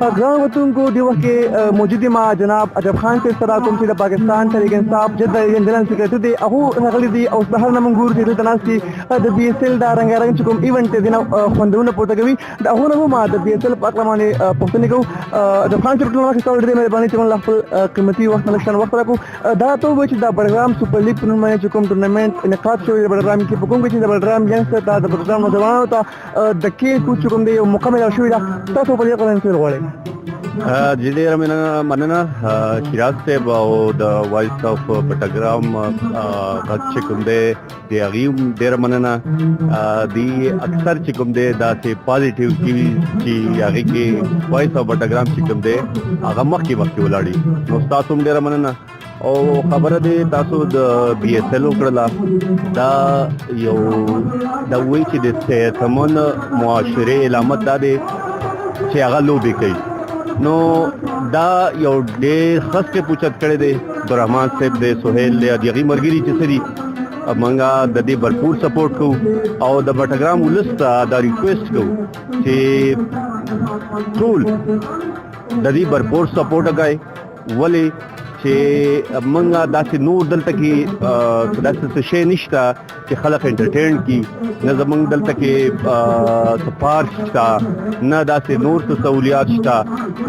ګران وطنکو د وخت کې موجود ما جناب عجب خان صاحب سره کوم چې د پاکستان تحریک انصاف جده جنرال سیکریټری دی هغه راغلي دي او بهر نه منګور دي دلته ناست دي د بي اس ال دا رنګارنګ چې کوم ایونټ دی نه خوندونه پورته کوي د هغه نه ما د بي اس ال په اړه باندې پوښتنه کوو د خان صاحب ټول وخت ستاسو ډېر مهرباني چې موږ خپل قیمتي وخت نشن وخت راکو دا ته و چې دا پروګرام سپر لیګ په نوم باندې چې کوم ټورنمنت انعقاد شوی د پروګرام کې په کوم کې چې د پروګرام ینګ ته د پروګرام نوجوانانو ته د کې کوم چې کوم دی مکمل شوی دا تاسو په دې قرآن سره غواړئ ډېر مننه شیراز صاحب او د وایس اف پټګرام غږ چې کوم دی د هغې ډېره مننه دی اکثر چې کوم دی داسې پازیټیو چې هغې کې وایس اف پټګرام چې کوم دی هغه مخکې ولاړي نو ستاسو هم ډېره مننه او خبره دی تاسو د بي اس ال وکړله دا یو دا وایي چې د صحتمند معاشرې علامت دا دی چې هغه لوبې کوي نو دا یو ډېر خسته پوښت کړی دی عبدالرحمن صاحب دی سهیل دی د هغې ملګري چې څه دي موږ د دې بھرپور سپورټ کوو او د بټګرام ولس ته دا ریکویسټ کوو چې ټول د دې بھرپور سپورټ وکړئ ولې چې موږ داسې نور دلته کې داسې څه شی نشته چې خلک انټرټین کړي نه زموږ دلته کې پارک شته نه داسې نور څه سہولیات شته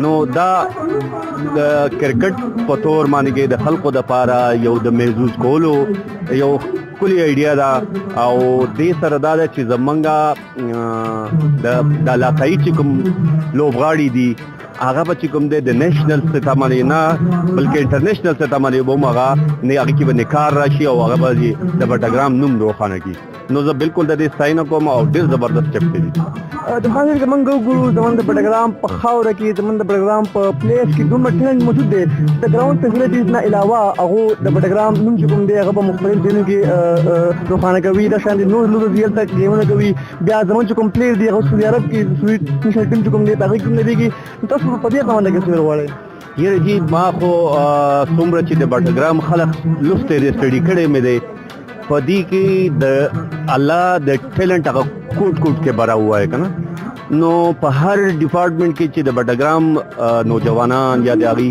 نو دا د کرکټ په تور باندې کې د خلکو دپاره یو د محظوظ کولو یو ښکلې ایډیا ده او دې سره دا ده چې زموږ د علاقایي چې کوم لوبغاړي دي هغه به چې کوم دی د نیشنل سطح باندې نه بلکې انټرنیشنل سطح باندې به هم هغه هغې کې به نکار راشي او هغه به د بټګرام نوم روښانه کړي نو زه بالکل د دې ستاینه کوم او ډېر زبردست چپ دی د خان صاحب زمونږ وګورو زمونږ د بټګرام په خاوره کې زمونږ د بټګرام په پلیس کې دومره ټیلنټ موجود دی د ګراوند فیسیلیټیز نه علاوه هغه د بټګرام نوم چې کوم دی هغه په مختلف ځایونو کې روښانه کوي دا شان دي نور لوبې هلته ګیمونه کوي بیا زمونږ چې کوم پلیس دی هغه سعودي عرب کې سویټ نیشنل ټیم چې کوم دی هغې کوم نه دیږي تاسو په دې باندې کې څه غواړئ یاره جی ما خو څومره چې د بټګرام خلک لوستې دی سټډي کړی مې دی په دې کې د الله د ټیلنټ هغه کوټ کوټ کې بھرا ہوا ہے که نه نو په هر ډپارټمنټ کې چې د بټګرام نوجوانان یا د هغې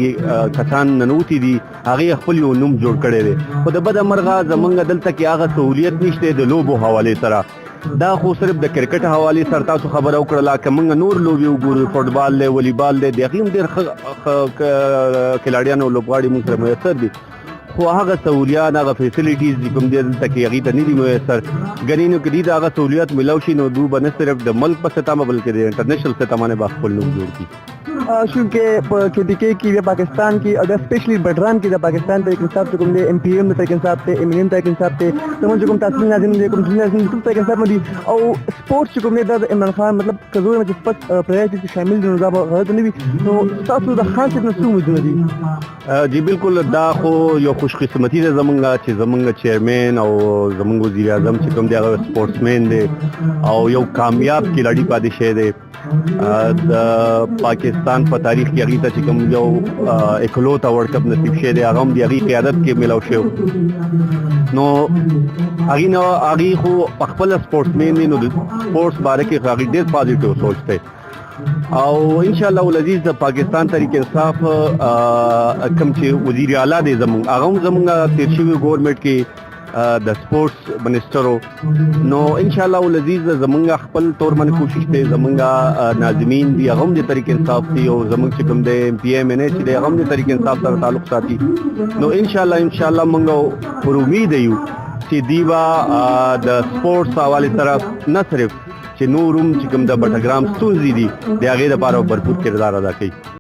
کسان ننوتي دي هغې خپل یو نوم جوړ کړی دی خو د بده مرغه زموږ دلته کې هغه سهولیت نشته د لوبو حوالې سره دا خو صرف د کرکټ حوالې سره تاسو خبره وکړله که موږ نور لوبې وګورو فټبال دی والیبال دی د هغې هم ډېر کلاډیان او لوبغاړي موږ سره میسر دي خو هغه سہولیات هغه فیسیلیټیز چې کوم دی دلته کې هغې ته نه دي میسر ګنې نو که دې ته هغه سہولیات ملو شي نو دوی به نه صرف د ملک په سطح بلکې د انټرنیشنل سطح باندې به خپل نوم جوړ کړي چونکہ KTK کی یا پاکستان کی اگر اسپیشلی بٹران کی پاکستان تحریک انصاف سے کم دے MPM میں تحریک انصاف تے MNM تحریک انصاف تے تمام جو کم تحصیل ناظرین دے کم جنیا ناظرین تحریک انصاف میں دی او سپورٹس جو کم دے دا عمران خان مطلب کزور میں جسپت پریاج جیسے شامل دے نظام غلط نہیں بھی تو ساتھ دا خان سے نسو موجود دی جی بالکل دا خو یو خوش قسمتی دے زمانگا چی زمانگا چیئرمین او زمانگو وزیر اعظم چی کم دے اگر سپورٹسمین دے او یو کامیاب کھلاڑی پادشاہ دے د پاکستان په تاریخ کې هغې ته چې کوم یو اکلوته ورلډ کپ نصیب شوی دی هغه هم د هغې قیادت کې میلاو شوی نو هغې خو په خپله سپورټسمین دی نو د سپورټس باره کې هغې ډېر پازیټیو سوچ دی او انشاءالله العزیز د پاکستان تحریک انصاف کوم چې وزیر اعلی دی زموږ هغه هم زموږ تیر شوي ګورنمنټ کې د سپورټس منسټر نو انشاءالله العزیز زمونږ خپل طور باندې کوشش دی زمونږ ناظمین دي هغه هم د تحریک انصاف دي او زمونږ چې کوم دی MPM چې دی هغه هم د تحریک انصاف سره تعلق ساتي نو انشاءالله موږ پر امید یو چې دوی به د سپورټس حوالې سره نه صرف چې نور هم چې کوم د بټګرام ستونزې دي د هغې دپاره بھرپور کردار ادا کوي